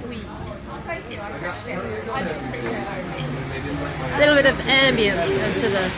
A little bit of ambience into the...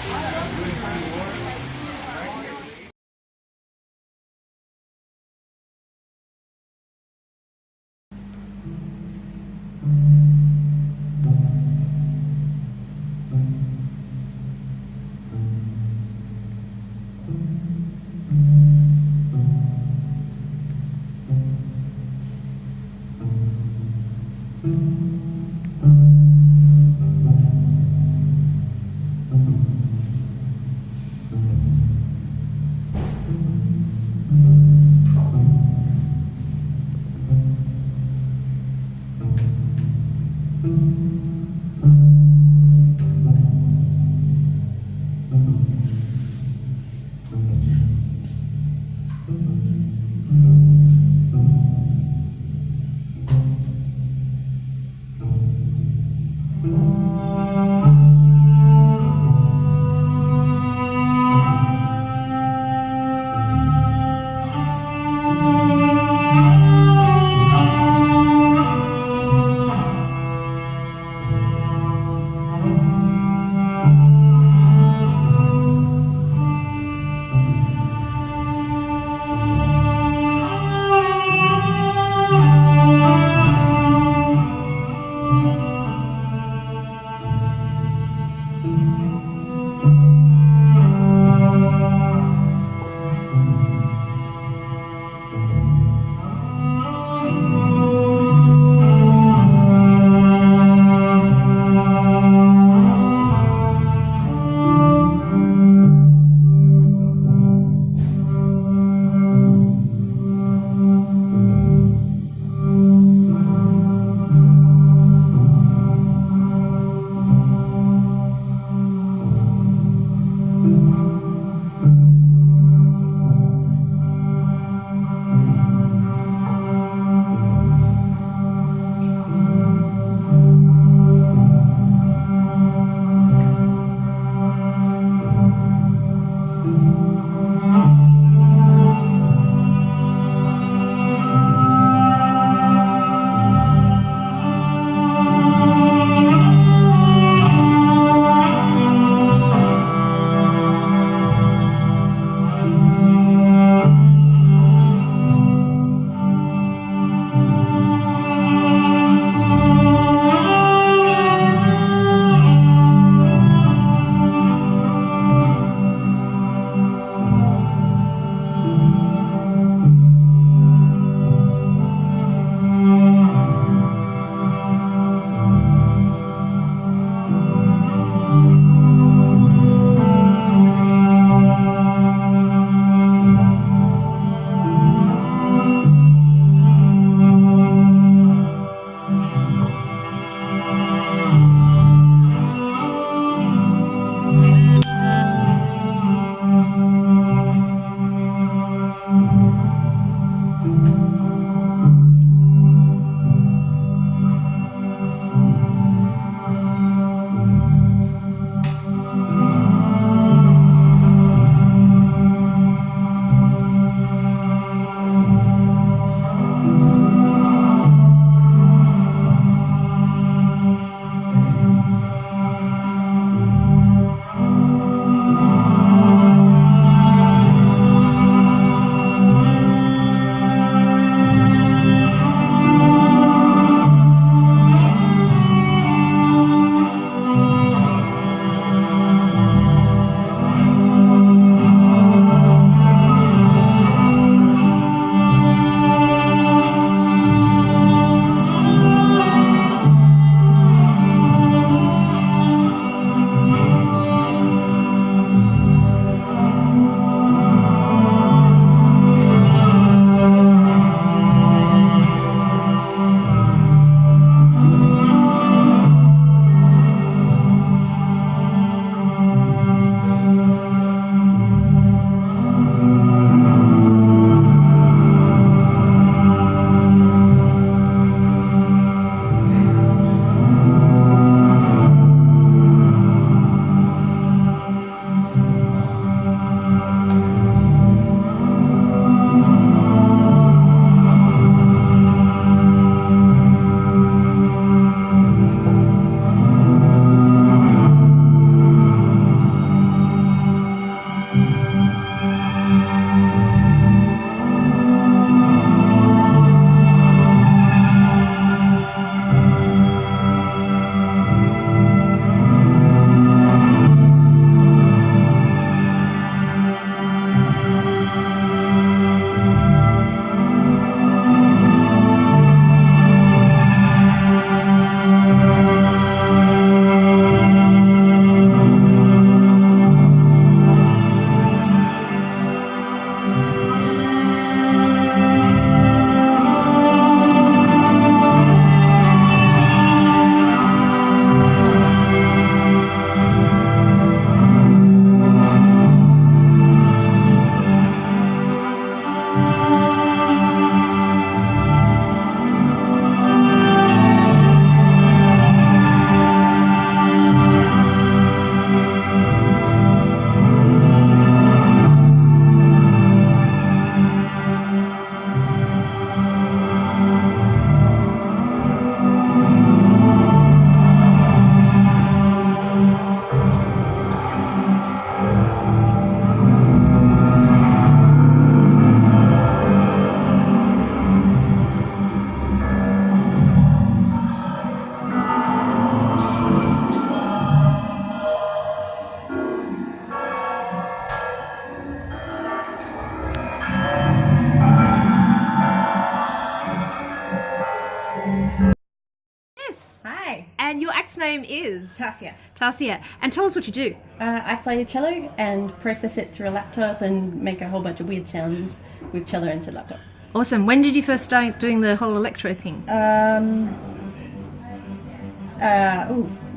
Hi. And your act's name is? Tarsier. Tarsier. And tell us what you do. I play cello and process it through a laptop and make a whole bunch of weird sounds with cello and said laptop. Awesome. When did you first start doing the whole electro thing?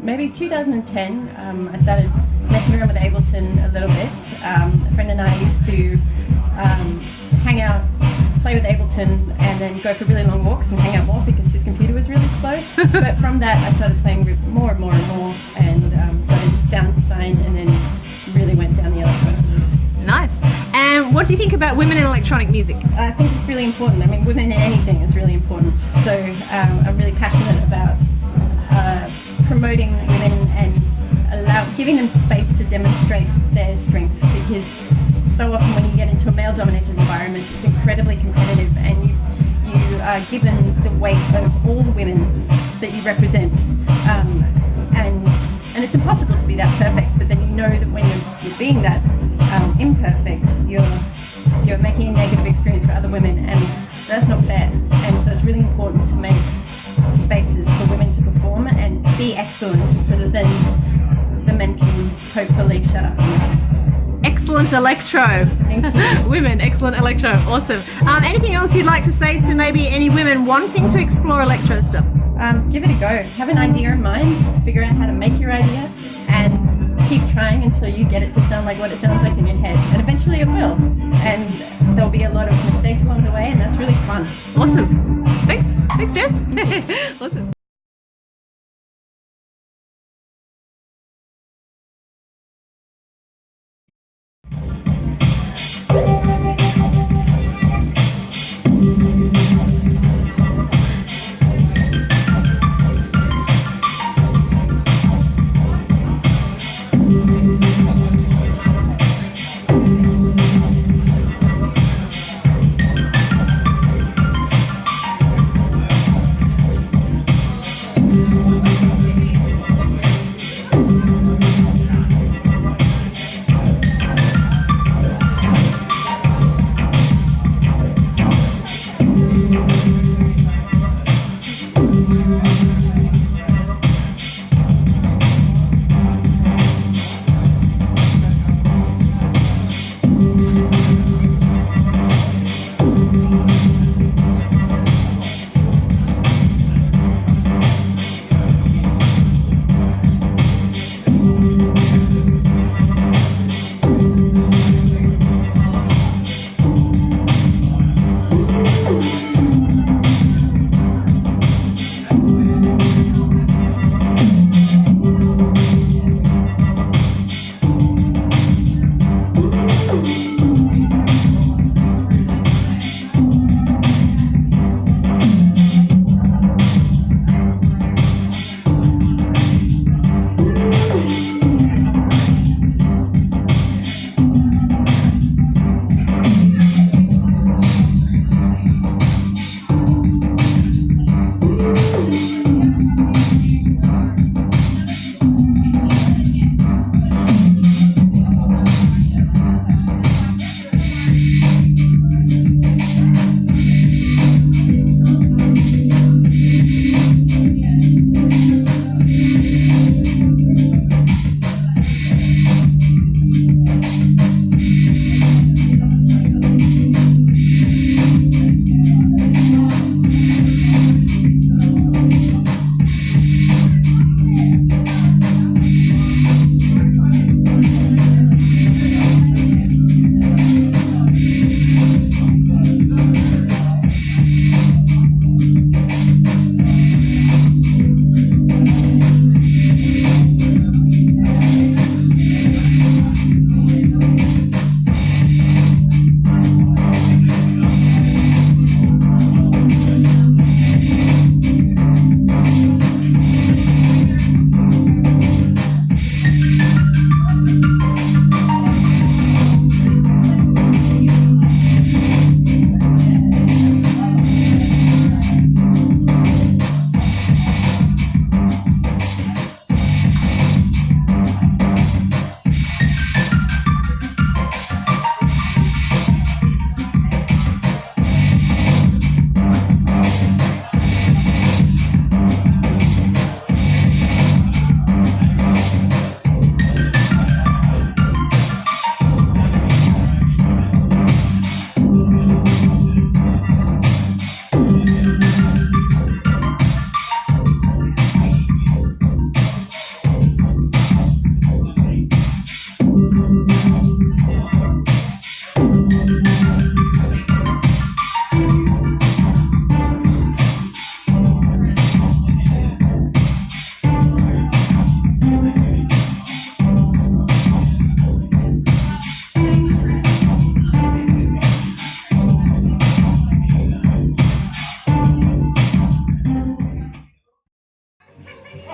Maybe 2010. I started messing around with Ableton a little bit. A friend and I used to hang out, play with Ableton, and then go for really long walks and hang out more because his computer was really slow. But from that, I started playing with more and more and more, and got into sound design, and then really went down the electronic route. Nice. And what do you think about women in electronic music? I think it's really important. I mean, women in anything is really important. So I'm really passionate about promoting women and giving them space to demonstrate their strength, because so often when you get into a male-dominated environment, it's incredibly competitive, and you are given the weight of all the women that you represent, and it's impossible to be that perfect. But then you know that when you're being that imperfect, you're making a negative experience for other women, and that's not fair. And so it's really important to make spaces for women to perform and be excellent, so that then the men can hopefully shut up and listen. Excellent electro. Thank you. Women, excellent electro. Awesome. Anything else you'd like to say to maybe any women wanting to explore electro stuff? Give it a go. Have an idea in mind, figure out how to make your idea, and keep trying until you get it to sound like what it sounds like in your head. And eventually it will. And there'll be a lot of mistakes along the way, and that's really fun. Awesome. Thanks. Thanks, Jess. Awesome.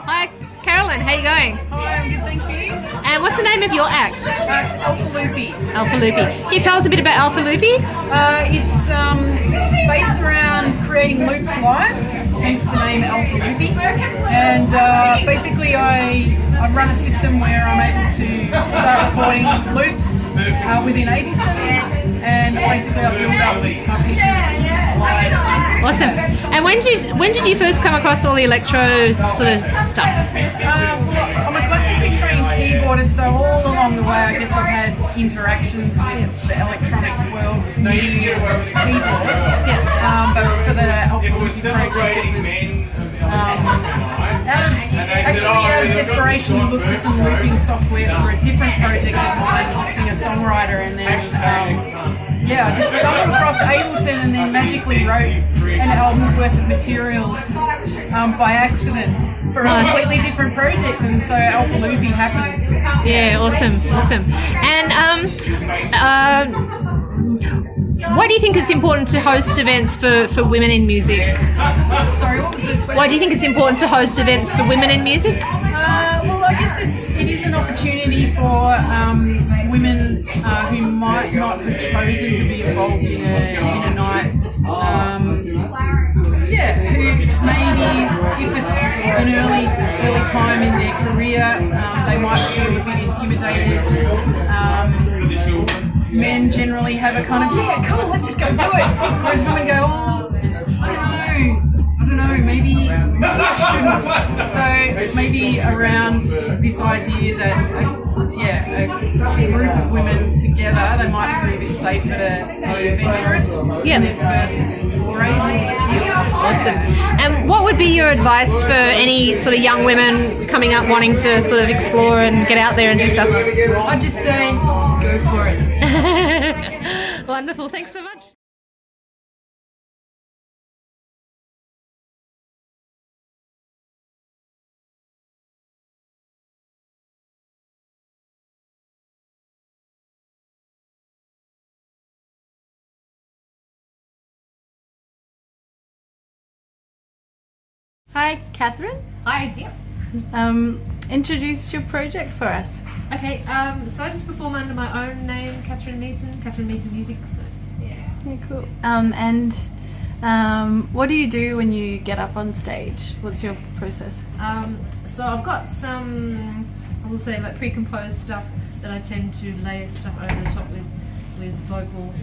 Hi, Carolyn. How you going? Hi, I'm good, thank you. And what's the name of your act? It's Alpha Loopy. Alpha Loopy. Can you tell us a bit about Alpha Loopy? It's based around creating loops live, hence the name Alpha Loopy. And basically I run a system where I'm able to start recording loops within Ableton, and basically I build up my pieces live. Awesome. And when did you first come across all the electro sort of stuff? I'm a classically trained keyboardist, so all along the way I guess I've had interactions with the electronic world, media keyboards. Yeah. But for the Alpha Loopy project, it was out of desperation to look for some looping software for a different project of mine as a singer-songwriter, and then I just stumbled across Ableton and then magically wrote an album's worth of material by accident for a completely different project, and so Alpha Loopy happened. Yeah, awesome. And why do you think it's important to host events for women in music? Sorry, what was the question? Why do you think it's important to host events for women in music? Well, I guess it is an opportunity for women who might not have chosen to be involved in a night. Who maybe if it's an early time in their career, they might feel a bit intimidated. Men generally have a kind of, yeah, cool, let's just go do it. Whereas women go, I don't know, maybe I shouldn't. So maybe around this idea that a group of women together, they might feel a bit safer to be adventurous in their first forays into the field. Awesome. And what would be your advice for any sort of young women coming up wanting to sort of explore and get out there and do stuff? I'd just say, go for it. Wonderful. Thanks so much. Hi, Catherine. Hi. Yeah. Introduce your project for us. Okay. So I just perform under my own name, Catherine Meeson Music. So, yeah. Yeah, cool. What do you do when you get up on stage? What's your process? So I've got some, I will say, like pre-composed stuff that I tend to layer stuff over the top with vocals,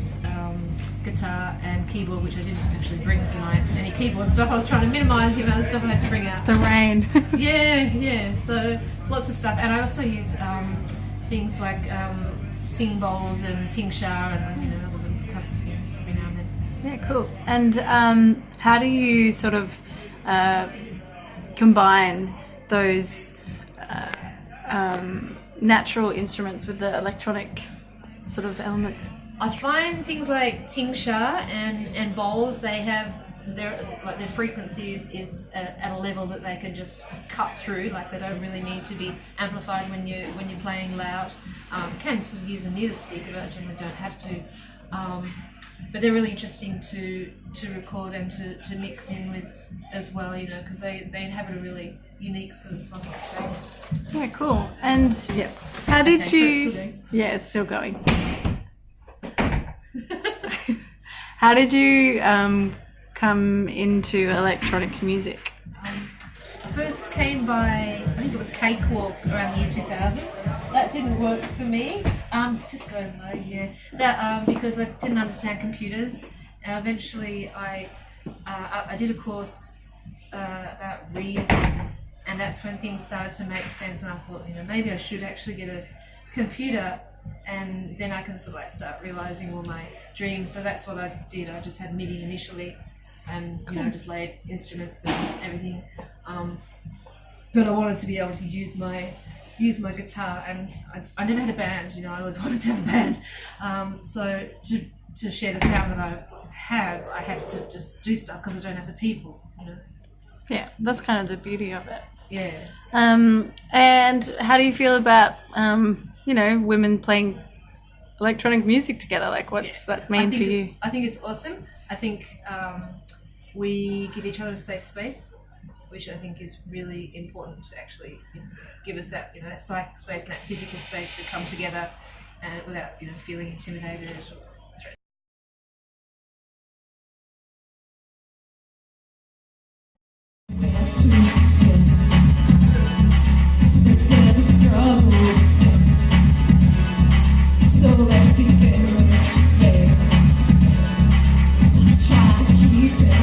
guitar and keyboard, which I didn't actually bring tonight. Any keyboard stuff, I was trying to minimise the amount of stuff I had to bring out. The rain. Yeah. So lots of stuff, and I also use things like sing bowls and tincture and other little custom things every now and then. Yeah, cool. And how do you sort of combine those natural instruments with the electronic sort of elements? I find things like tincture and bowls, they have their frequency is at a level that they can just cut through. Like they don't really need to be amplified when you're playing loud. You can sort of use them near the speaker, but generally don't have to. But they're really interesting to record and to mix in with as well, because they inhabit a really unique sort of sonic space. Yeah, cool. And how did you? Yeah, it's still going. How did you come into electronic music? I first came by, I think it was Cakewalk around the year 2000. That didn't work for me. Just going low, yeah. That because I didn't understand computers. And eventually, I did a course about reason, and that's when things started to make sense. And I thought, maybe I should actually get a computer, and then I can sort of like start realizing all my dreams. So that's what I did. I just had MIDI initially, and just laid instruments and everything. But I wanted to be able to use my guitar, and I never had a band. I always wanted to have a band. So to share the sound that I have to just do stuff because I don't have the people. Yeah, that's kind of the beauty of it. Yeah. And how do you feel about women playing electronic music together? Like, what's that mean for you? I think it's awesome. I think we give each other a safe space. which I think is really important to actually give us that, that psychic space and that physical space to come together and without, feeling intimidated or threatened. So let's begin today. Try to keep it.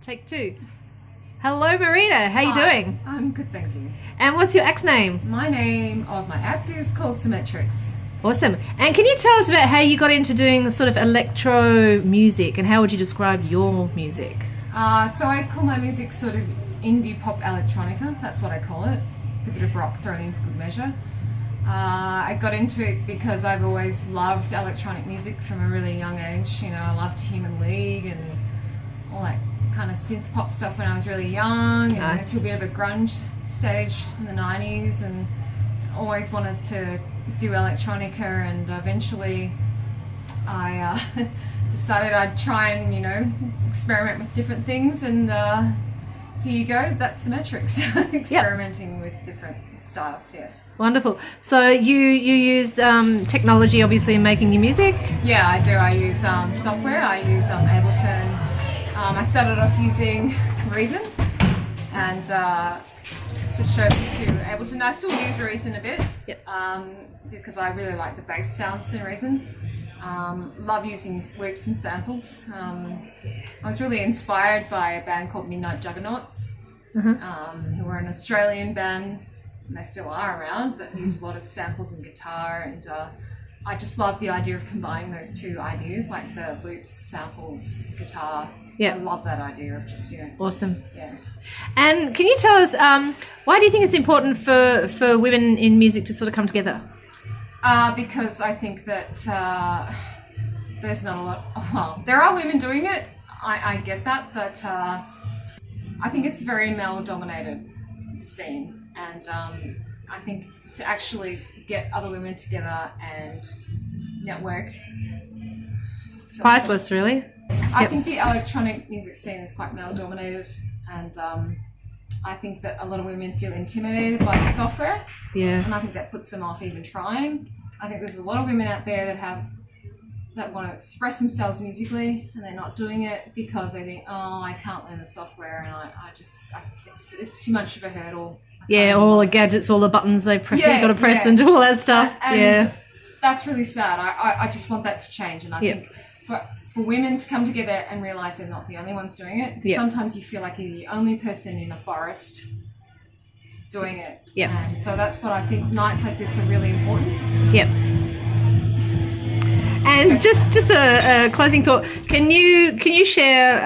Take two. Hello, Marita. How you doing? I'm good, thank you. And what's your act's name? My name of my act is called Symmetrix. Awesome. And can you tell us about how you got into doing sort of electro music, and how would you describe your music? So I call my music sort of indie pop electronica. That's what I call it. A bit of rock thrown in for good measure. I got into it because I've always loved electronic music from a really young age. I loved Human League and all that kind of synth pop stuff when I was really young, and I went through a bit of a grunge stage in the 90s, and always wanted to do electronica, and eventually I decided I'd try and experiment with different things, and here you go, that's Symmetrix. Experimenting with different styles. Yes. Wonderful. So you use technology obviously in making your music? Yeah, I do. I use software. I use Ableton. I started off using Reason and switched over to Ableton. I still use Reason a bit. Yep. Because I really like the bass sounds in Reason. Love using loops and samples. I was really inspired by a band called Midnight Juggernauts, who were an Australian band, and they still are around, that use a lot of samples and guitar, and I just love the idea of combining those two ideas, like the loops, samples, guitar. Yeah. I love that idea of just, Awesome. Yeah. And can you tell us, why do you think it's important for women in music to sort of come together? Because I think that there's not a lot, well, there are women doing it, I get that, but I think it's a very male-dominated scene, and I think to actually get other women together and network. Priceless, really. I think the electronic music scene is quite male-dominated, and I think that a lot of women feel intimidated by the software, Yeah. and I think that puts them off even trying. I think there's a lot of women out there that want to express themselves musically, and they're not doing it because they think, oh, I can't learn the software, and it's too much of a hurdle. Yeah, all the gadgets, all the buttons they've got to press yeah. and do all that stuff. And that's really sad. I just want that to change, and I think for women to come together and realise they're not the only ones doing it. Yep. Sometimes you feel like you're the only person in a forest doing it. Yep. And so that's what I think nights like this are really important. Yep. And just a closing thought. Can you share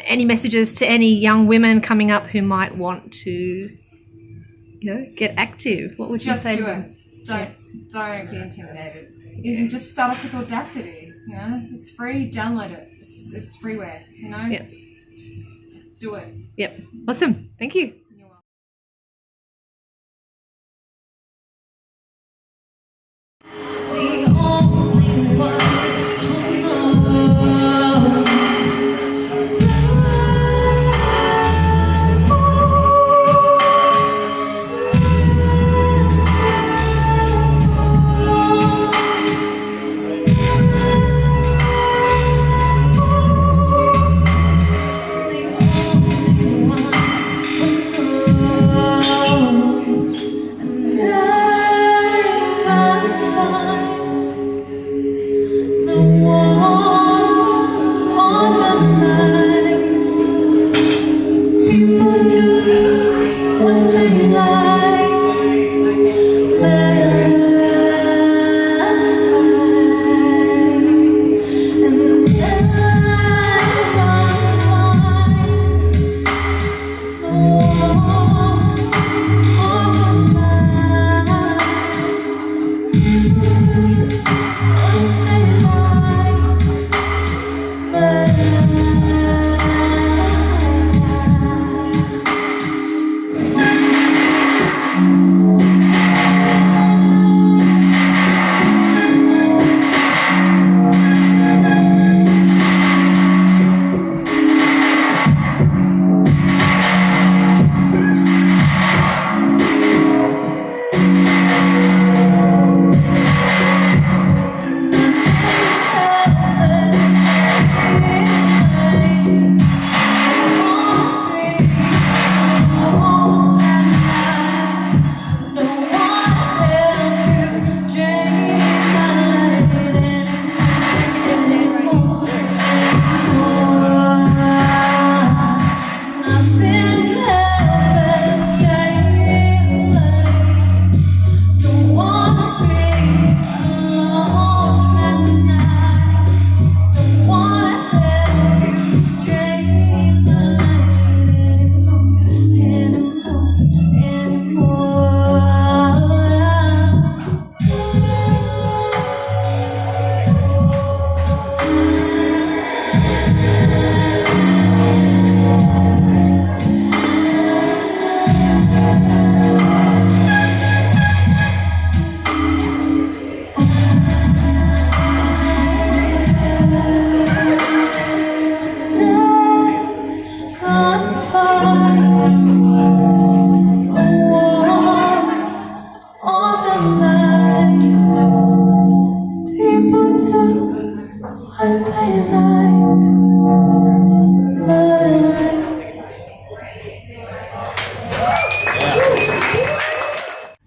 any messages to any young women coming up who might want to, get active? What would you say? Just do to it. them? Don't be intimidated. You can just start off with Audacity. It's free. Download it. It's freeware. Yep. Just do it. Yep. Awesome. Thank you. The only one who knows.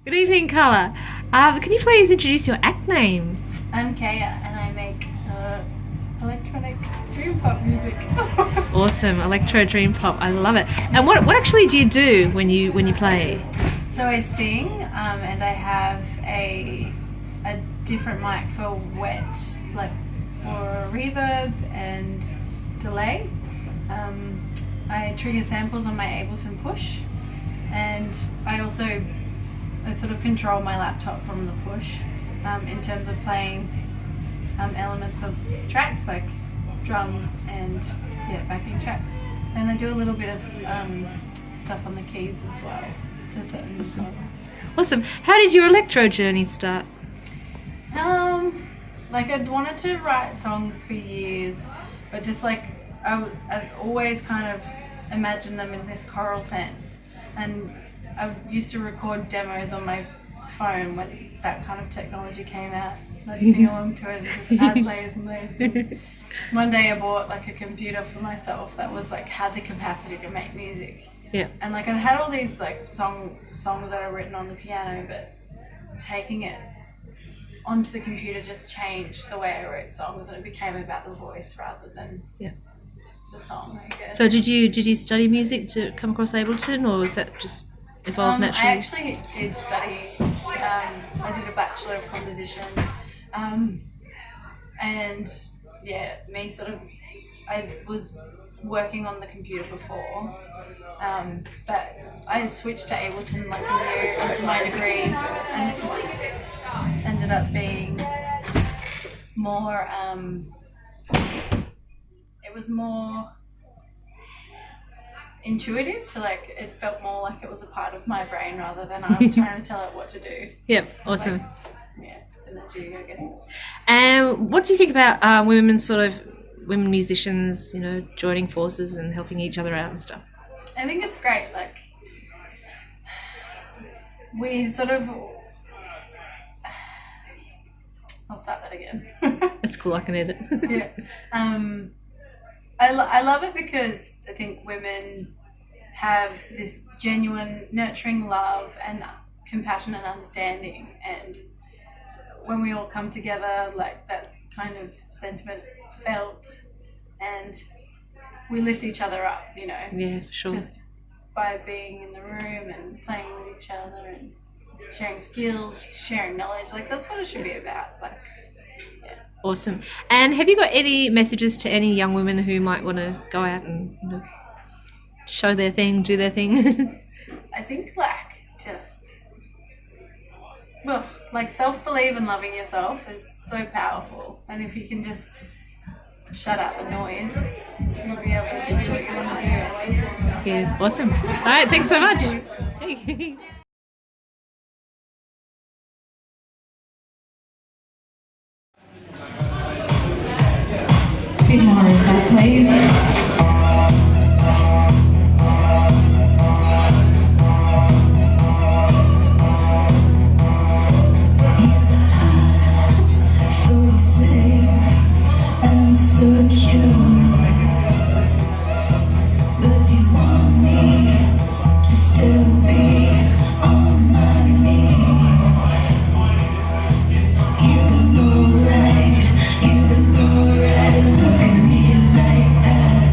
Good evening, Carla. Can you please introduce your act name? I'm Kaya, and I make electronic dream pop music. Awesome, electro dream pop. I love it. And what actually do you do when you play? So I sing, and I have a different mic for wet, like for reverb and delay. I trigger samples on my Ableton push, and I sort of control my laptop from the push in terms of playing elements of tracks like drums and backing tracks. And I do a little bit of stuff on the keys as well to certain songs. Awesome. How did your electro journey start? Like I'd wanted to write songs for years, but just like I'd always kind of imagined them in this choral sense. And I used to record demos on my phone when that kind of technology came out. I'd sing along to it and just add layers and layers. And one day I bought like a computer for myself that was like had the capacity to make music. Yeah. And like I had all these like songs that I'd written on the piano, but taking it onto the computer just changed the way I wrote songs, and it became about the voice rather than the song, I guess. So did you study music to come across Ableton, or was that just evolved naturally? I actually did study. I did a Bachelor of Composition, and I was working on the computer before, but I switched to Ableton like a year into my degree, and it just ended up being more. It was more intuitive to like. It felt more like it was a part of my brain rather than I was trying to tell it what to do. Yep, awesome. Like, synergy, I guess. And what do you think about women musicians, joining forces and helping each other out and stuff? I think it's great. Like we sort of. I'll start that again. It's cool. I can edit. Yeah. I love it because I think women have this genuine nurturing love and compassion and understanding, and when we all come together, like that kind of sentiment's felt, and we lift each other up, Yeah, for sure. just by being in the room and playing with each other and sharing skills, sharing knowledge. Like that's what it should be about. Like, yeah. Awesome. And have you got any messages to any young women who might want to go out and show their thing, do their thing? I think self-belief and loving yourself is so powerful, and if you can just shut out the noise, you'll be able to do what you want to do. Yeah, awesome. All right, thanks so much. Bit more of that, please. So safe and secure, but you want me to still be on my knees. You look alright, look at me like that.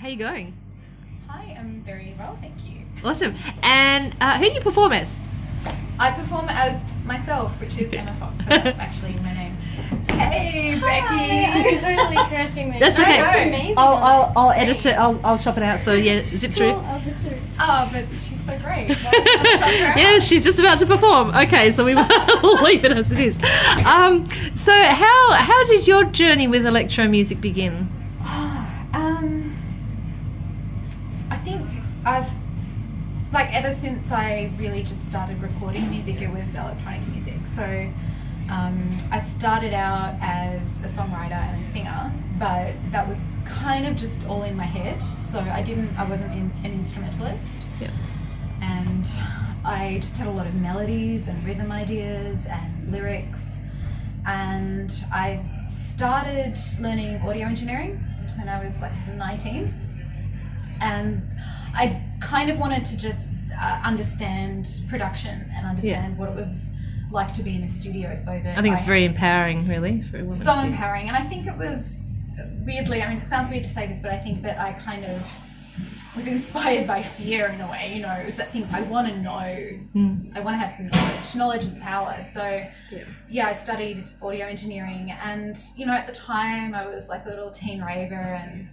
how you going? Hi, I'm very well, thank you. Awesome. And who do you perform as? I perform as myself, which is Emma Fox, so that's actually my name. Hey, Becky! I'm totally cursing this. That's okay. I know. Amazing. I'll edit it. I'll chop it out. So yeah, zip through. I'll zip through. Oh, but she's so great. Yes, she's just about to perform. Okay, so we will leave it as it is. So how did your journey with electro music begin? I think I've, ever since I really just started recording music, it was electronic music. So I started out as a songwriter and a singer, but that was kind of just all in my head. So I wasn't an instrumentalist. Yeah. And I just had a lot of melodies and rhythm ideas and lyrics. And I started learning audio engineering when I was 19. And I kind of wanted to just understand production and understand what it was like to be in a studio, so that I think it's very empowering, really, for a woman. so empowering. And I think it was weirdly, I mean, it sounds weird to say this, but I think that I kind of was inspired by fear in a way. You know, it was that thing, I want to know, I want to have some knowledge. Knowledge is power. So yeah, I studied audio engineering, and you know, at the time I was like a little teen raver and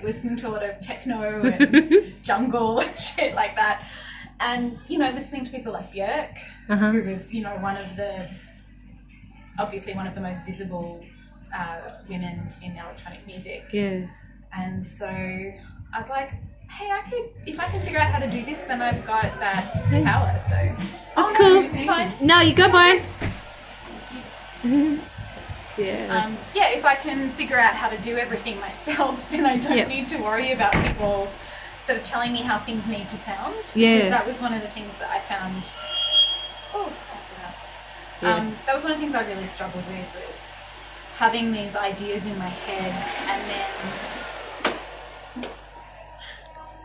listening to a lot of techno and jungle and shit like that. And, you know, listening to people like Björk, who was, you know, obviously one of the most visible women in electronic music. Yeah. And so I was like, hey, if I can figure out how to do this, then I've got that power. So, Cool. Fine. No, you go, Brian. Yeah. If I can figure out how to do everything myself, then I don't need to worry about people sort of telling me how things need to sound. Yeah. Because that was one of the things that I found. That was one of the things I really struggled with, was having these ideas in my head and then.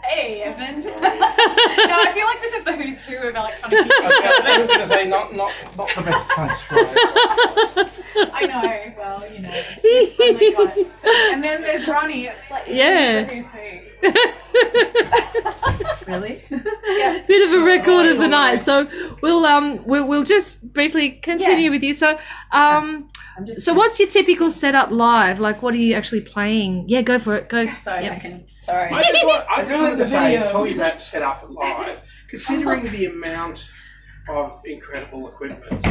Hey, Evan. No, I feel like this is the who's who of electronic music. I was going to say not the best place for it. I know. Well, you know. Oh my God. So, and then there's Ronnie. It's like who's who. Really? Yeah. Bit of a record of the night. So we'll just briefly continue with you. So so what's your typical setup live? Like, what are you actually playing? Yeah, go for it. Go. Sorry, Sorry. I just wanted to tell you about setup live, considering the amount of incredible equipment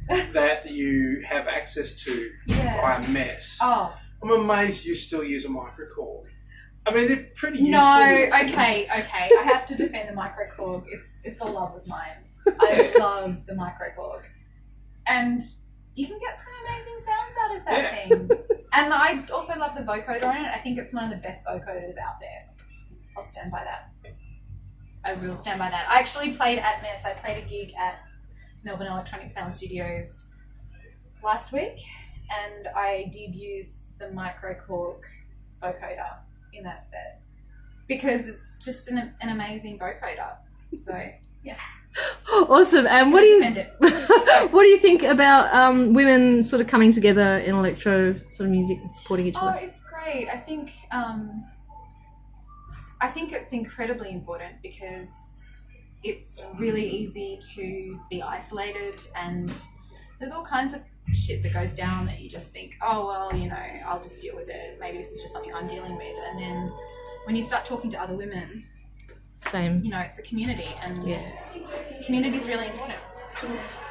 that you have access to via Mess. Oh. I'm amazed you still use a microcord. I mean, they're pretty useful. No, okay. I have to defend the microkorg. It's a love of mine. I love the microkorg. And you can get some amazing sounds out of that thing. And I also love the vocoder on it. I think it's one of the best vocoders out there. I'll stand by that. I will stand by that. I actually played at Mess. I played a gig at Melbourne Electronic Sound Studios last week, and I did use the microkorg vocoder in that set because it's just an amazing vocoder. So yeah. Awesome. And what do you think about women sort of coming together in electro sort of music and supporting each other? Oh, it's great. I think it's incredibly important because it's really easy to be isolated, and there's all kinds of shit that goes down that you just think, oh well, you know, I'll just deal with it. Maybe this is just something I'm dealing with. And then when you start talking to other women, same. You know, it's a community, and community is really important.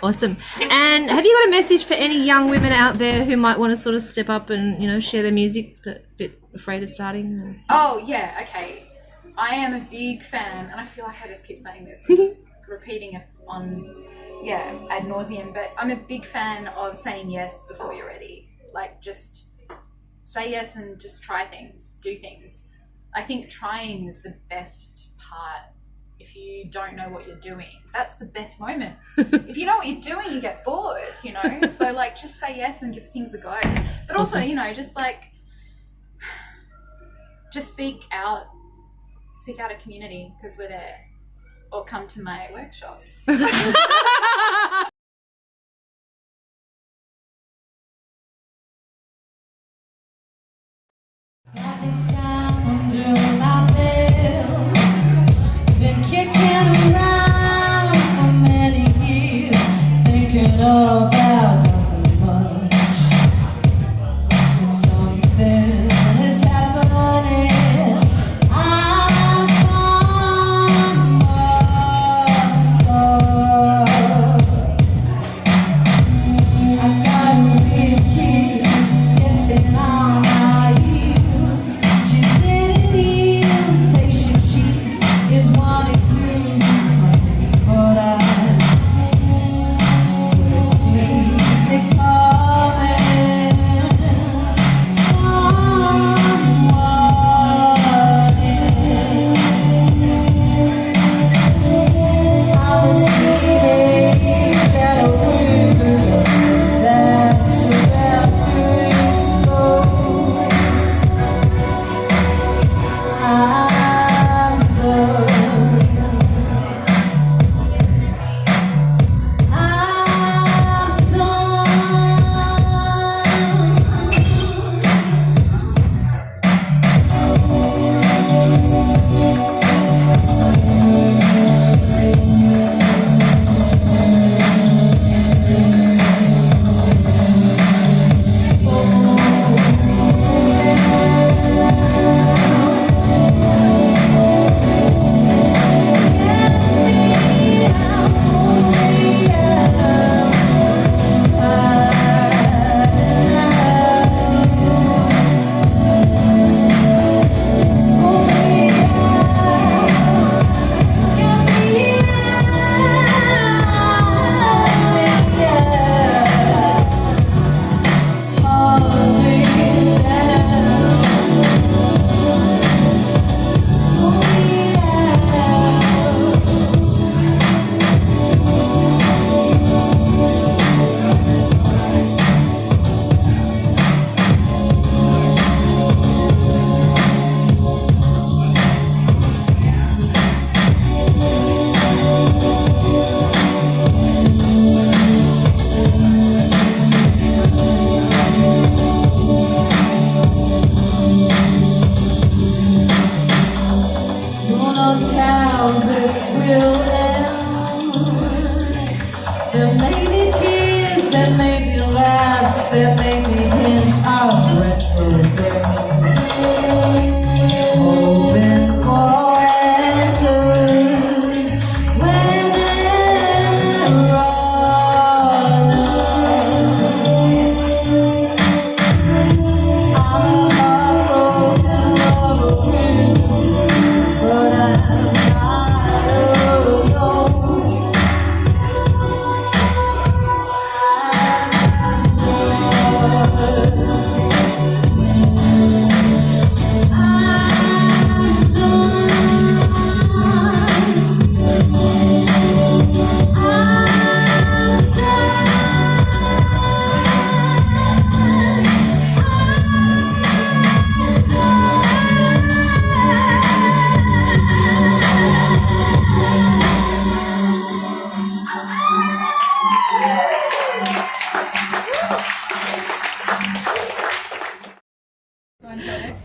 Awesome. And have you got a message for any young women out there who might want to sort of step up and, you know, share their music but a bit afraid of starting? Oh yeah, okay. I am a big fan, and I feel like I just keep saying this, just repeating it on ad nauseum, but I'm a big fan of saying yes before you're ready. Like, just say yes and just try things, do things. I think trying is the best part. If you don't know what you're doing, that's the best moment. If you know what you're doing, you get bored, you know? So, like, just say yes and give things a go. But also, you know, just seek out a community, because we're there. Or come to my workshops. Got this down under my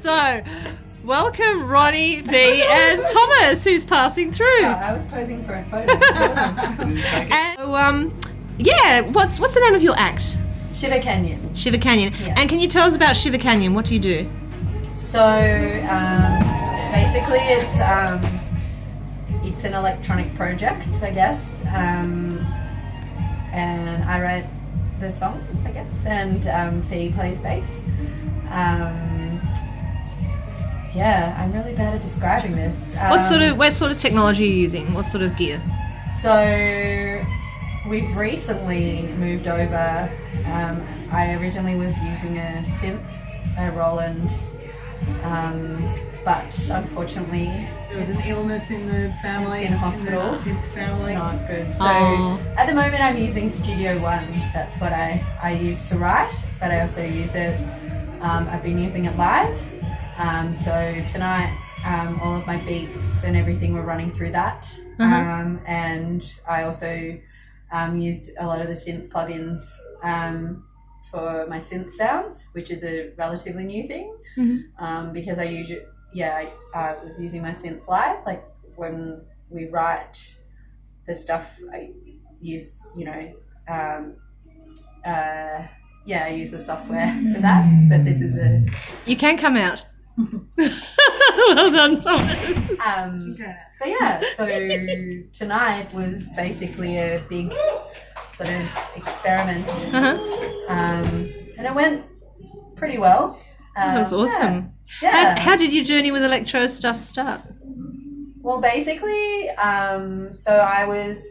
So, welcome Ronnie, V, and Thomas, who's passing through. I was posing for a photo. And so, yeah, what's the name of your act? Shiver Canyon. Shiver Canyon. Yeah. And can you tell us about Shiver Canyon? What do you do? So basically, it's an electronic project, I guess, and I write the songs, I guess, and Fee plays bass. Yeah, I'm really bad at describing this. What sort of technology are you using? What sort of gear? So we've recently moved over. I originally was using a synth, a Roland, but unfortunately There was an illness in the family. It's in hospital. In the synth family. it's not good. So Oh. at the moment I'm using Studio One. That's what I use to write, but I also use it. I've been using it live. So tonight, all of my beats and everything were running through that. And I also used a lot of the synth plugins for my synth sounds, which is a relatively new thing, because I was using my synth live. Like when we write the stuff, I use, I use the software for that, but this is You can come out. Well done, Thomas. so tonight was basically a big sort of experiment, and it went pretty well. That was awesome. Yeah. How did your journey with electro stuff start? Well, basically, so I was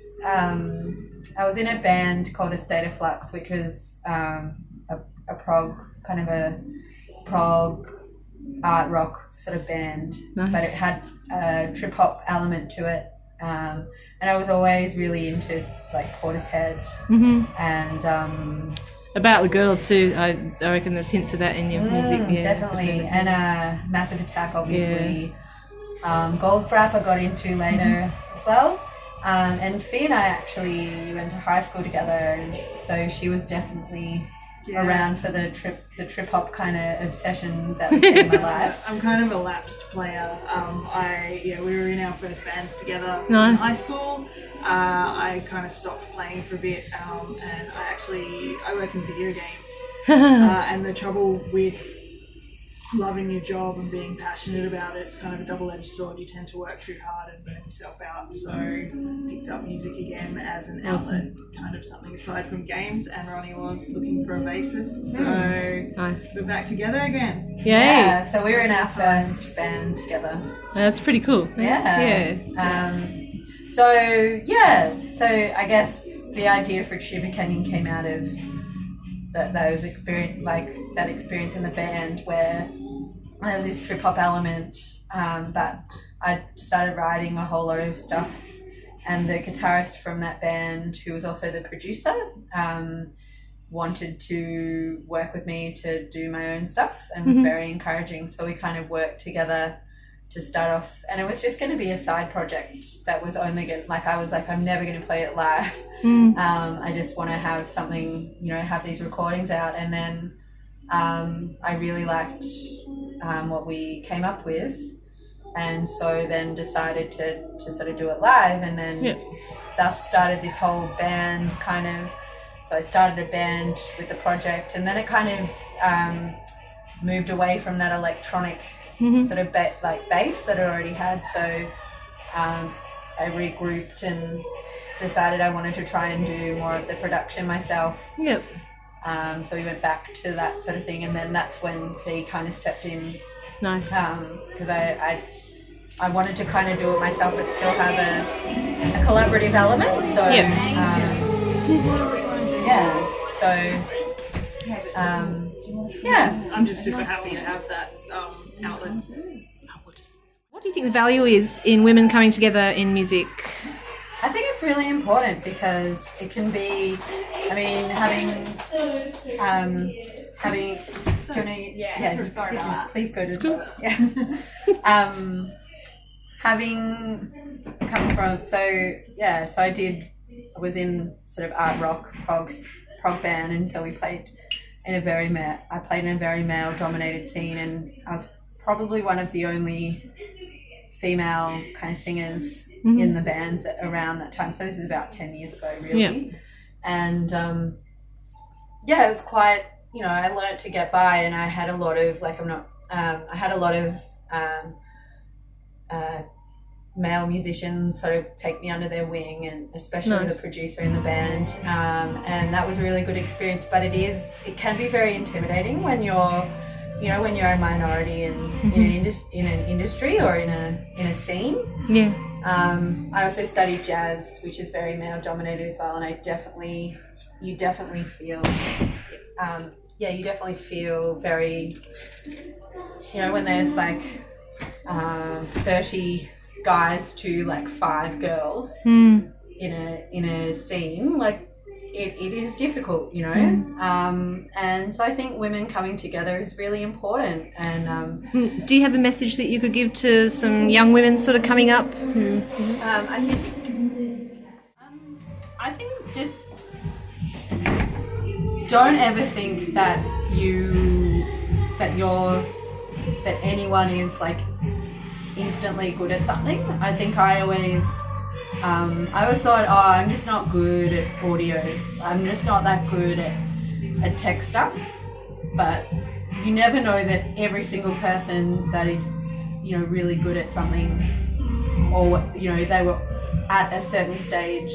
in a band called A State of Flux, which was a prog art rock sort of band, Nice. but it had a trip hop element to it, and I was always really into like Portishead and About the Girl too. I reckon there's hints of that in your music. Yeah, definitely, and Massive Attack, obviously. Goldfrapp I got into later as well, and Fee and I actually went to high school together, and so she was definitely around for the trip hop kind of obsession that became my life. I'm kind of a lapsed player. We were in our first bands together Nice. in high school. I kind of stopped playing for a bit, and I work in video games. And the trouble with loving your job and being passionate about it, it's kind of a double-edged sword. You tend to work too hard and burn yourself out. So picked up music again as an outlet, kind of something aside from games, and Ronnie was looking for a bassist, so Nice. we're back together again. Yay. Yeah, so we were in our first band together. That's pretty cool. Yeah. So I guess the idea for Shiver Canyon came out of that experience in the band where there was this trip hop element, but I started writing a whole lot of stuff, and the guitarist from that band, who was also the producer, wanted to work with me to do my own stuff and was very encouraging. So we kind of worked together to start off, and it was just going to be a side project that was only going to, I was like, I'm never going to play it live. I just want to have something, have these recordings out. And then I really liked what we came up with, and so then decided to sort of do it live, and then thus started this whole band kind of. So I started a band with the project, and then it kind of moved away from that electronic sort of bass that I already had. So I regrouped and decided I wanted to try and do more of the production myself. Yep. So we went back to that sort of thing, and then that's when Fee kind of stepped in. Nice. Because I wanted to kind of do it myself, but still have a collaborative element. So I'm just super happy to have that outlet. What do you think the value is in women coming together in music? I think it's really important because it can be, I mean, sorry about that. Please go to having come from, so I was in sort of art rock prog band, and so we played in a very male dominated scene, and I was probably one of the only female kind of singers in the bands around that time. So this is about 10 years ago, really. And it was quite, I learnt to get by, and I had a lot of male musicians sort of take me under their wing, and especially the producer in the band, and that was a really good experience. But it can be very intimidating when you're a minority in an industry or in a scene. I also studied jazz, which is very male dominated as well, and you definitely feel very, when there's like 30 guys to like 5 girls in a scene, like it is difficult, and so I think women coming together is really important. And do you have a message that you could give to some young women sort of coming up? I think just don't ever think that anyone is like instantly good at something. I think I always thought, I'm just not good at audio. I'm just not that good at tech stuff. But you never know that every single person that is, really good at something, or, they were at a certain stage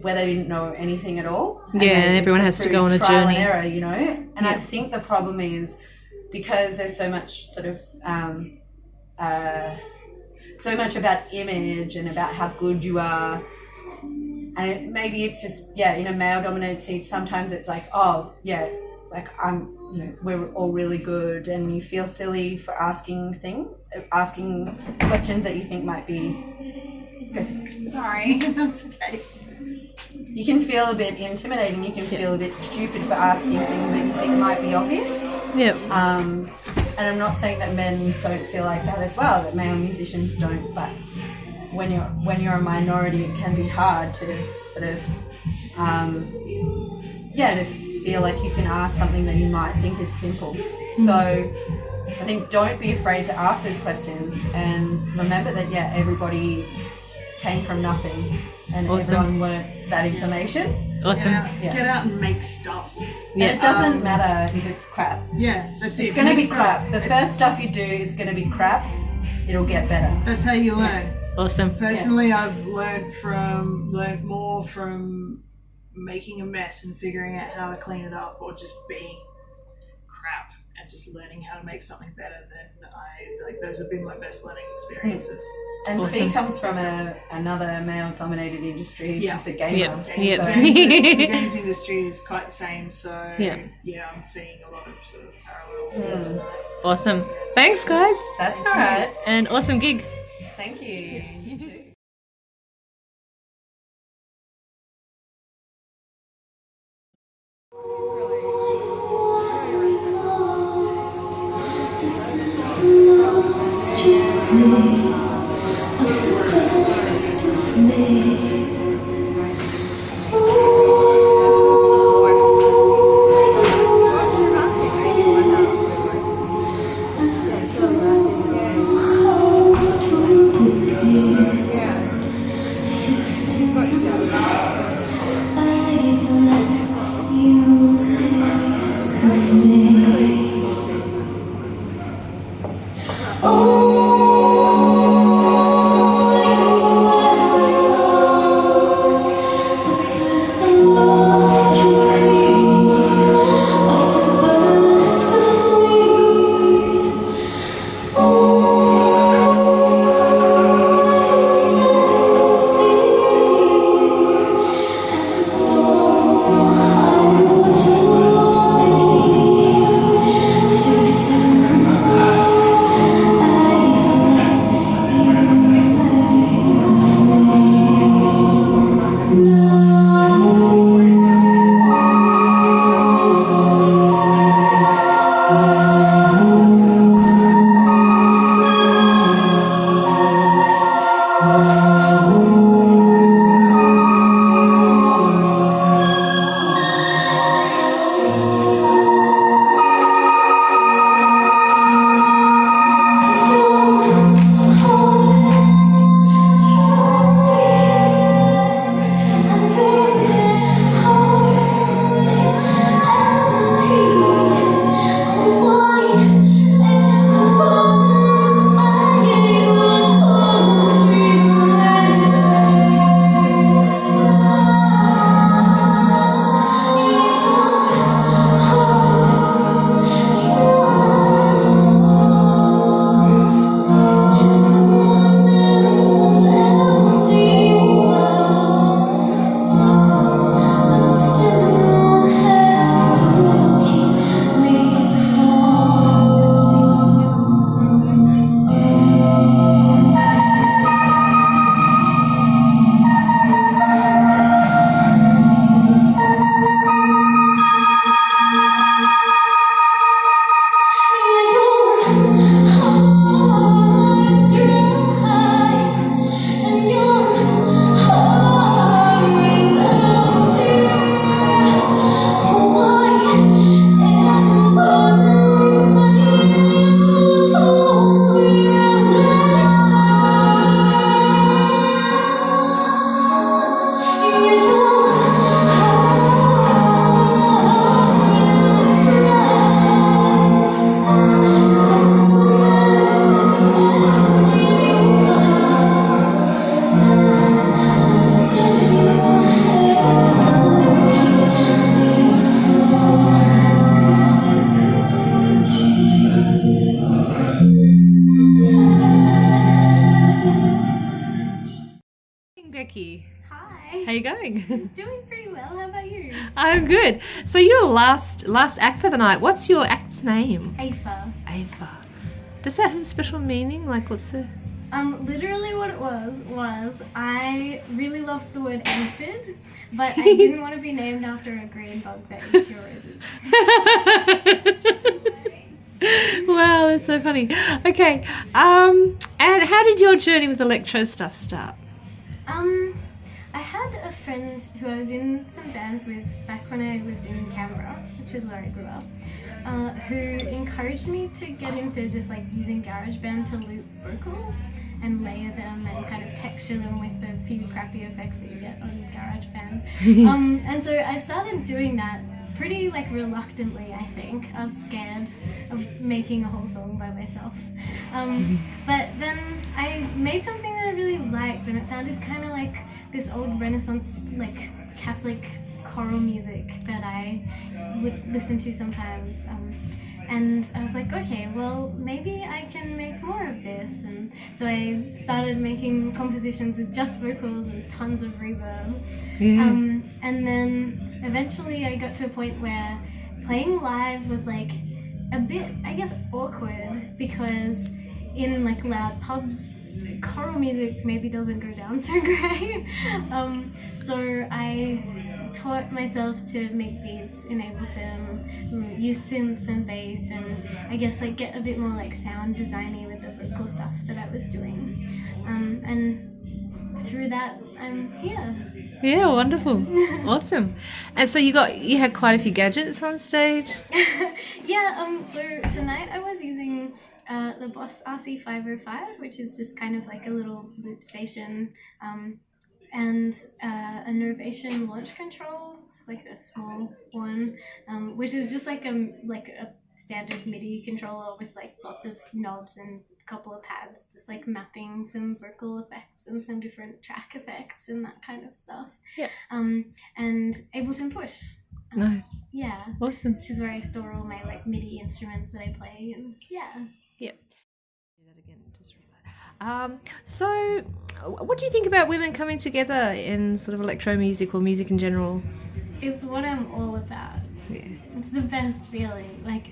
where they didn't know anything at all. And everyone has to go on a trial journey. and error, And I think the problem is because there's so much sort of so much about image and about how good you are, and maybe it's just in a male dominated scene sometimes it's like, we're all really good, and you feel silly for asking questions that you think might be Sorry. That's okay. You can feel a bit intimidating, you can feel a bit stupid for asking things that you think might be obvious. And I'm not saying that men don't feel like that as well, that male musicians don't, but when you're a minority, it can be hard to sort of to feel like you can ask something that you might think is simple. So I think don't be afraid to ask those questions, and remember that everybody came from nothing, and everyone learnt that information. Get out and make stuff. And it doesn't matter if it's crap. That's it. It's going to be crap. The first stuff you do is going to be crap. It'll get better. That's how you learn. Awesome. Personally, I've learned more from making a mess and figuring out how to clean it up, or just being crap and just learning how to make something better. Than those have been my best learning experiences. And Fee comes from another male-dominated industry. She's a gamer. The games industry is quite the same. So I'm seeing a lot of sort of parallels tonight. Awesome. Thanks, guys. That's all right. And awesome gig. Thank you. You too. You going? Doing pretty well. How about you? I'm good. So your last act for the night. What's your act's name? Ava. Ava. Does that have a special meaning? Like, what's the? Literally what it was I really loved the word aphid, but I didn't want to be named after a green bug that eats your roses. Wow, that's so funny. Okay, and how did your journey with electro stuff start? I had a friend who I was in some bands with back when I lived in Canberra, which is where I grew up, who encouraged me to get into just like using GarageBand to loop vocals and layer them and kind of texture them with the few crappy effects that you get on GarageBand. And so I started doing that pretty like reluctantly, I think. I was scared of making a whole song by myself. But then I made something that I really liked, and it sounded kind of like this old Renaissance like Catholic choral music that I would listen to sometimes. And I was like, okay, well, maybe I can make more of this. And so I started making compositions with just vocals and tons of reverb. And then eventually I got to a point where playing live was like a bit, I guess, awkward, because in like loud pubs, choral music maybe doesn't go down so great. So I taught myself to make beats in Ableton, use synths and bass, and I guess like get a bit more like sound designy with the vocal stuff that I was doing. And through that, I'm here. Yeah, wonderful. Awesome. And so you had quite a few gadgets on stage? Yeah, so tonight I was using the Boss RC505, which is just kind of like a little loop station, and a Novation launch control, just like a small one, which is just like a standard MIDI controller with like lots of knobs and a couple of pads, just like mapping some vocal effects and some different track effects and that kind of stuff. Yeah. And Ableton Push. Nice. Yeah. Awesome. Which is where I store all my like MIDI instruments that I play, and yeah. Yep. Do that again. Just so what do you think about women coming together in sort of electro music or music in general? It's what I'm all about. Yeah. It's the best feeling. Like,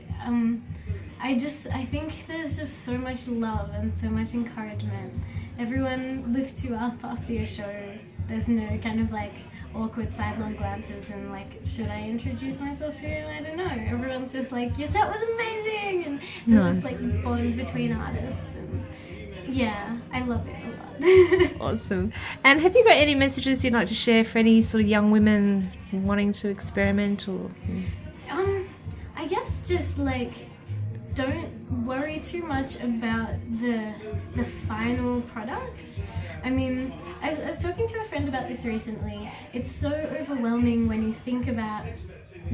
I think there's just so much love and so much encouragement. Everyone lifts you up after your show. There's no kind of like awkward sidelong glances and like, should I introduce myself to you? I don't know. Everyone's just like, your set was amazing, and there's this like bond between artists, and yeah, I love it a lot. Awesome. And have you got any messages you'd like to share for any sort of young women wanting to experiment or? I guess just like, don't worry too much about the final product. I mean, I was talking to a friend about this recently. It's so overwhelming when you think about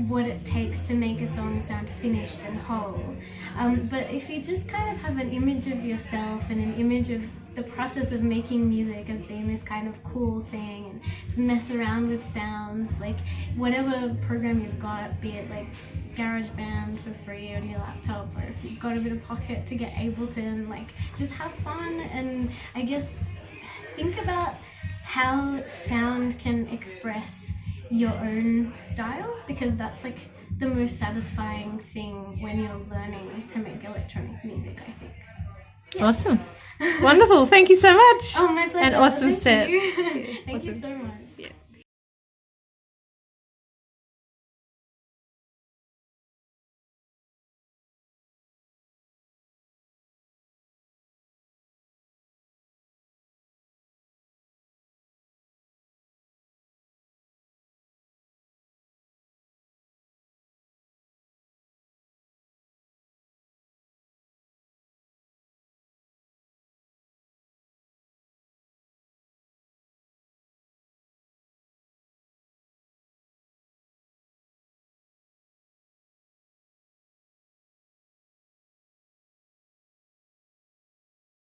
what it takes to make a song sound finished and whole. But if you just kind of have an image of yourself and an image of the process of making music as being this kind of cool thing, and just mess around with sounds, like whatever program you've got, be it like GarageBand for free on your laptop, or if you've got a bit of pocket to get Ableton, like just have fun, and I guess think about how sound can express your own style, because that's like the most satisfying thing when you're learning to make electronic music, I think. Yeah. Awesome. Wonderful. Thank you so much. Oh, my pleasure. And awesome Thank set. you. Thank you so much.